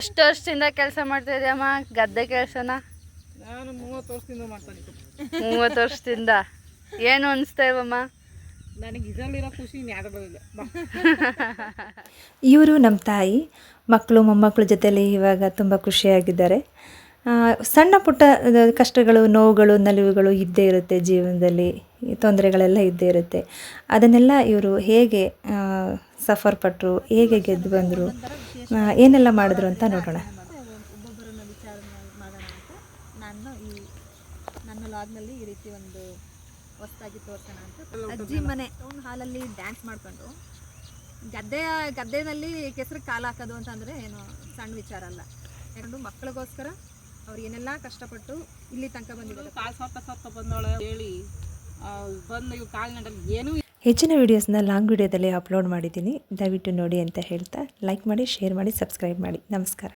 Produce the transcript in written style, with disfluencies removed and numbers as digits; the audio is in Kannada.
ಎಷ್ಟು ವರ್ಷದಿಂದ ಕೆಲಸ ಮಾಡ್ತಾ ಇದೆಯಮ್ಮ ಗದ್ದೆ ಕೆಲಸನ? ನಾನು 30 ವರ್ಷದಿಂದ ಮಾಡ್ತಾ ಇದ್ದೀನಿ. 30 ವರ್ಷದಿಂದ ಏನು ಅನಿಸ್ತೇವಮ್ಮ? ನನಗೆ ಇದರಲ್ಲಿರೋ ಖುಷಿ ಇನ್ಯಾವುದರಲ್ಲಿಲ್ಲ. ಇವರು ನಮ್ಮ ತಾಯಿ, ಮಕ್ಕಳು ಮೊಮ್ಮಕ್ಕಳ ಜೊತೆಲಿ ಇವಾಗ ತುಂಬ ಖುಷಿಯಾಗಿದ್ದಾರೆ. ಸಣ್ಣ ಪುಟ್ಟ ಕಷ್ಟಗಳು, ನೋವುಗಳು, ನಲಿವುಗಳು ಇದ್ದೇ ಇರುತ್ತೆ ಜೀವನದಲ್ಲಿ, ತೊಂದರೆಗಳೆಲ್ಲ ಇದ್ದೇ ಇರುತ್ತೆ. ಅದನ್ನೆಲ್ಲ ಇವರು ಹೇಗೆ ಸಫರ್ ಪಟ್ಟರು, ಹೇಗೆ ಗೆದ್ದು ಬಂದರು, ಏನೆಲ್ಲ ಮಾಡಿದ್ರು ಅಂತ ನೋಡೋಣ. ಒಬ್ಬೊಬ್ಬರನ್ನ ವಿಚಾರ ಮಾಡೋಣ ಅಂತ ನನ್ನ ಲಾಗ್ನಲ್ಲಿ ಈ ರೀತಿ ಒಂದು ಹೊಸದಾಗಿ ತೋರಿಸೋಣ ಅಂತ ಅಜ್ಜಿ ಮನೆ ಟೌನ್ ಹಾಲಲ್ಲಿ ಡ್ಯಾನ್ಸ್ ಮಾಡ್ಕೊಂಡು ಗದ್ದೆನಲ್ಲಿ ಕೆಸರು ಕಾಲು ಹಾಕೋದು ಅಂತಂದರೆ ಏನು ಸಣ್ಣ ವಿಚಾರ ಅಲ್ಲ. ಯಾಕಂದ್ರೆ ಮಕ್ಕಳಿಗೋಸ್ಕರ ಅವ್ರು ಏನೆಲ್ಲ ಕಷ್ಟಪಟ್ಟು ಇಲ್ಲಿ ತನಕ ಬಂದಿದ್ದಾರೆ. ಕಾಲು ಸತ್ತ ಬಂದವಳೆ ಹೇಳಿ ಬಂದು ಇವು ಕಾಲಿನಡಲ್ಲಿ ಏನೂ ಹೆಚ್ಚಿನ ವೀಡಿಯೋಸ್ನ ಲಾಂಗ್ ವೀಡಿಯೋದಲ್ಲಿ ಅಪ್ಲೋಡ್ ಮಾಡಿದ್ದೀನಿ, ದಯವಿಟ್ಟು ನೋಡಿ ಅಂತ ಹೇಳ್ತಾ ಲೈಕ್ ಮಾಡಿ, ಶೇರ್ ಮಾಡಿ, ಸಬ್ಸ್ಕ್ರೈಬ್ ಮಾಡಿ. ನಮಸ್ಕಾರ.